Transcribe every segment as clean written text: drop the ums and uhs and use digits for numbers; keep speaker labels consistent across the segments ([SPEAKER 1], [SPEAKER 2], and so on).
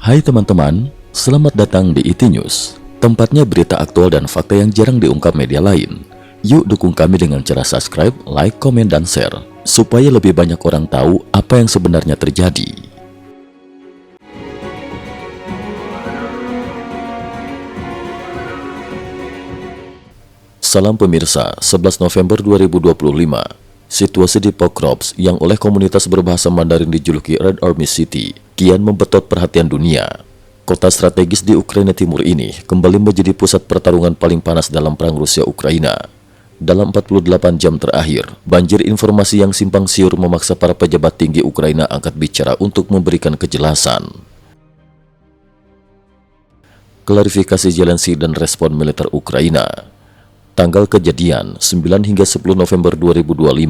[SPEAKER 1] Hai teman-teman, selamat datang di IT News, tempatnya berita aktual dan fakta yang jarang diungkap media lain. Yuk dukung kami dengan cara subscribe, like, komen, dan share, supaya lebih banyak orang tahu apa yang sebenarnya terjadi. Salam pemirsa, 11 November 2025. Situasi di Pokrovsk yang oleh komunitas berbahasa Mandarin dijuluki Red Army City kian membetot perhatian dunia. Kota strategis di Ukraina Timur ini kembali menjadi pusat pertarungan paling panas dalam perang Rusia-Ukraina. Dalam 48 jam terakhir, banjir informasi yang simpang siur memaksa para pejabat tinggi Ukraina angkat bicara untuk memberikan kejelasan. Klarifikasi Zelensky dan respon militer Ukraina. Tanggal kejadian 9 hingga 10 November 2025.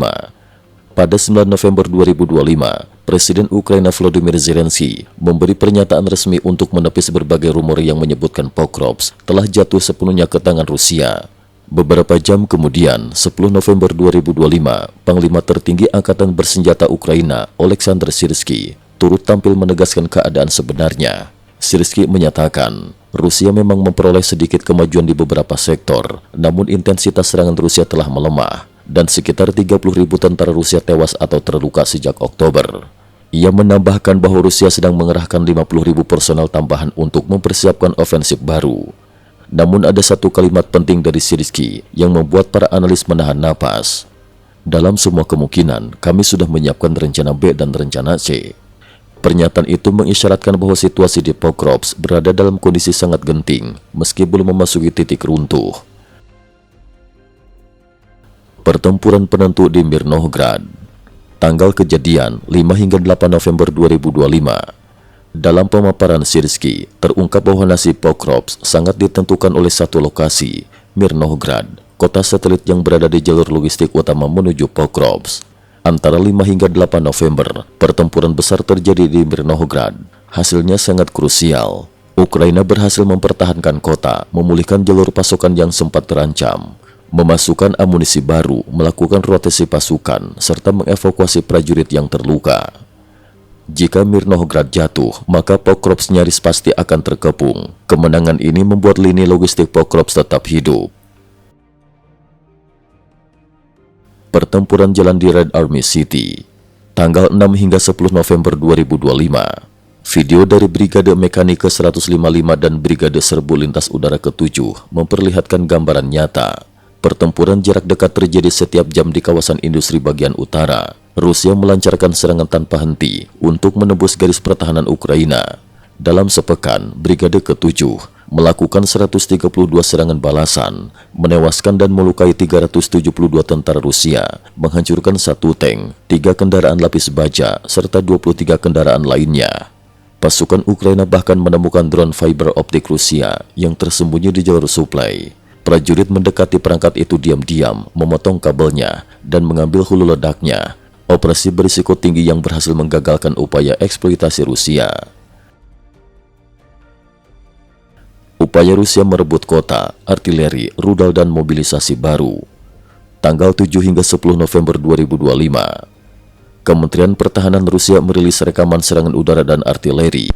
[SPEAKER 1] Pada 9 November 2025, Presiden Ukraina Volodymyr Zelensky memberi pernyataan resmi untuk menepis berbagai rumor yang menyebutkan Pokrovsk telah jatuh sepenuhnya ke tangan Rusia. Beberapa jam kemudian, 10 November 2025, Panglima tertinggi Angkatan Bersenjata Ukraina, Oleksandr Syrsky, turut tampil menegaskan keadaan sebenarnya. Syrsky menyatakan, Rusia memang memperoleh sedikit kemajuan di beberapa sektor, namun intensitas serangan Rusia telah melemah, dan sekitar 30.000 tentara Rusia tewas atau terluka sejak Oktober. Ia menambahkan bahwa Rusia sedang mengerahkan 50.000 personel tambahan untuk mempersiapkan ofensif baru. Namun ada satu kalimat penting dari Syrsky yang membuat para analis menahan napas. Dalam semua kemungkinan, kami sudah menyiapkan rencana B dan rencana C. Pernyataan itu mengisyaratkan bahwa situasi di Pokrovsk berada dalam kondisi sangat genting, meski belum memasuki titik runtuh. Pertempuran penentu di Mirnohrad. Tanggal kejadian 5 hingga 8 November 2025. Dalam pemaparan Syrsky, terungkap bahwa nasib Pokrovsk sangat ditentukan oleh satu lokasi, Mirnohrad, kota satelit yang berada di jalur logistik utama menuju Pokrovsk. Antara 5 hingga 8 November, pertempuran besar terjadi di Mirnohrad. Hasilnya sangat krusial. Ukraina berhasil mempertahankan kota, memulihkan jalur pasukan yang sempat terancam, memasukkan amunisi baru, melakukan rotasi pasukan, serta mengevakuasi prajurit yang terluka. Jika Mirnohrad jatuh, maka Pokrovsk nyaris pasti akan terkepung. Kemenangan ini membuat lini logistik Pokrovsk tetap hidup. Pertempuran jalan di Red Army City. Tanggal 6 hingga 10 November 2025. Video dari Brigade Mekanika 155 dan Brigade Serbu Lintas Udara ke-7 memperlihatkan gambaran nyata. Pertempuran jarak dekat terjadi setiap jam di kawasan industri bagian utara. Rusia melancarkan serangan tanpa henti untuk menembus garis pertahanan Ukraina. Dalam sepekan, Brigade ke-7 melakukan 132 serangan balasan, menewaskan dan melukai 372 tentara Rusia, menghancurkan 1 tank, 3 kendaraan lapis baja, serta 23 kendaraan lainnya. Pasukan Ukraina bahkan menemukan drone fiber optik Rusia yang tersembunyi di jalur suplai. Prajurit mendekati perangkat itu diam-diam, memotong kabelnya, dan mengambil hulu ledaknya. Operasi berisiko tinggi yang berhasil menggagalkan upaya eksploitasi Rusia. Upaya Rusia merebut kota, artileri, rudal, dan mobilisasi baru. Tanggal 7 hingga 10 November 2025. Kementerian Pertahanan Rusia merilis rekaman serangan udara dan artileri,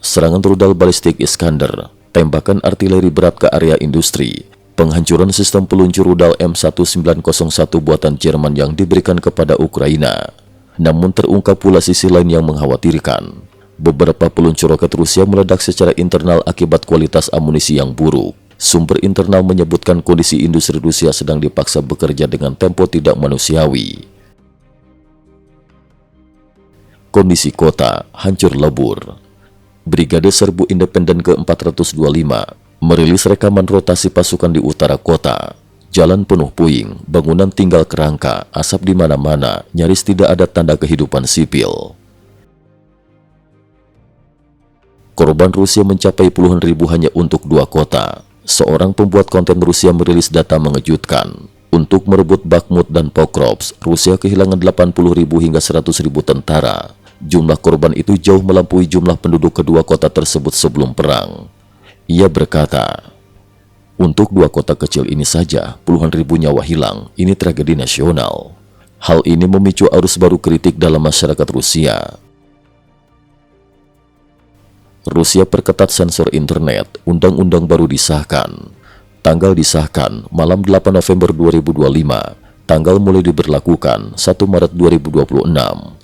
[SPEAKER 1] serangan rudal balistik Iskander, tembakan artileri berat ke area industri, penghancuran sistem peluncur rudal M1901 buatan Jerman yang diberikan kepada Ukraina. Namun terungkap pula sisi lain yang mengkhawatirkan. Beberapa peluncur roket Rusia meledak secara internal akibat kualitas amunisi yang buruk. Sumber internal menyebutkan kondisi industri Rusia sedang dipaksa bekerja dengan tempo tidak manusiawi. Kondisi kota hancur lebur. Brigade Serbu Independen ke-425 merilis rekaman rotasi pasukan di utara kota. Jalan penuh puing, bangunan tinggal kerangka, asap di mana-mana, nyaris tidak ada tanda kehidupan sipil. Korban Rusia mencapai puluhan ribu hanya untuk 2 kota. Seorang pembuat konten Rusia merilis data mengejutkan. Untuk merebut Bakhmut dan Pokrovsk, Rusia kehilangan 80.000 hingga 100.000 tentara. Jumlah korban itu jauh melampaui jumlah penduduk kedua kota tersebut sebelum perang. Ia berkata, untuk 2 kota kecil ini saja, puluhan ribu nyawa hilang. Ini tragedi nasional. Hal ini memicu arus baru kritik dalam masyarakat Rusia. Rusia perketat sensor internet, undang-undang baru disahkan. Tanggal disahkan malam 8 November 2025, tanggal mulai diberlakukan 1 Maret 2026.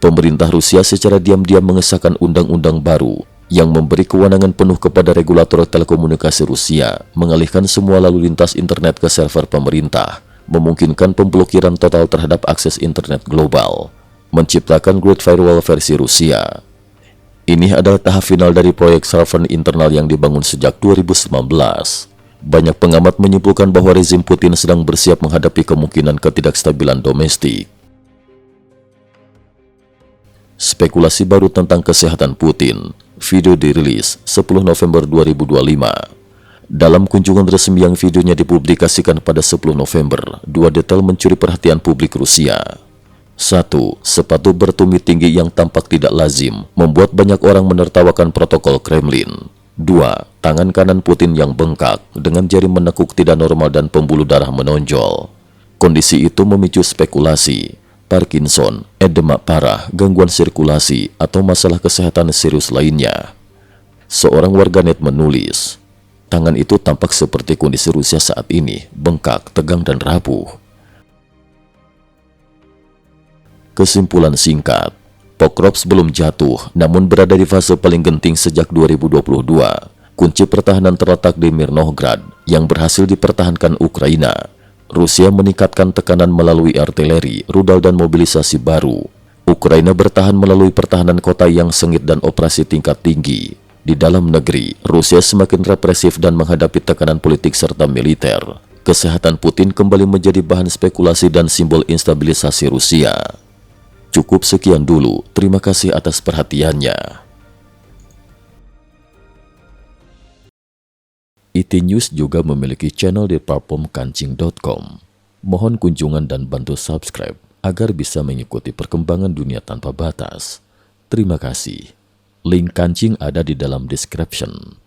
[SPEAKER 1] Pemerintah Rusia secara diam-diam mengesahkan undang-undang baru yang memberi kewenangan penuh kepada regulator telekomunikasi Rusia mengalihkan semua lalu lintas internet ke server pemerintah, memungkinkan pemblokiran total terhadap akses internet global, menciptakan Great Firewall versi Rusia. Ini adalah tahap final dari proyek server internal yang dibangun sejak 2019. Banyak pengamat menyimpulkan bahwa rezim Putin sedang bersiap menghadapi kemungkinan ketidakstabilan domestik. Spekulasi baru tentang kesehatan Putin. Video dirilis 10 November 2025. Dalam kunjungan resmi yang videonya dipublikasikan pada 10 November, dua detail mencuri perhatian publik Rusia. 1. Sepatu bertumit tinggi yang tampak tidak lazim membuat banyak orang menertawakan protokol Kremlin. 2. Tangan kanan Putin yang bengkak dengan jari menekuk tidak normal dan pembuluh darah menonjol. Kondisi itu memicu spekulasi Parkinson, edema parah, gangguan sirkulasi, atau masalah kesehatan serius lainnya. Seorang warganet menulis, tangan itu tampak seperti kondisi Rusia saat ini, bengkak, tegang, dan rapuh. Kesimpulan singkat, Pokrovsk belum jatuh, namun berada di fase paling genting sejak 2022. Kunci pertahanan terletak di Mirnograd, yang berhasil dipertahankan Ukraina. Rusia meningkatkan tekanan melalui artileri, rudal, dan mobilisasi baru. Ukraina bertahan melalui pertahanan kota yang sengit dan operasi tingkat tinggi. Di dalam negeri, Rusia semakin represif dan menghadapi tekanan politik serta militer. Kesehatan Putin kembali menjadi bahan spekulasi dan simbol instabilisasi Rusia. Cukup sekian dulu, terima kasih atas perhatiannya. IT News juga memiliki channel di platform kancing.com. Mohon kunjungan dan bantu subscribe agar bisa mengikuti perkembangan dunia tanpa batas. Terima kasih. Link kancing ada di dalam description.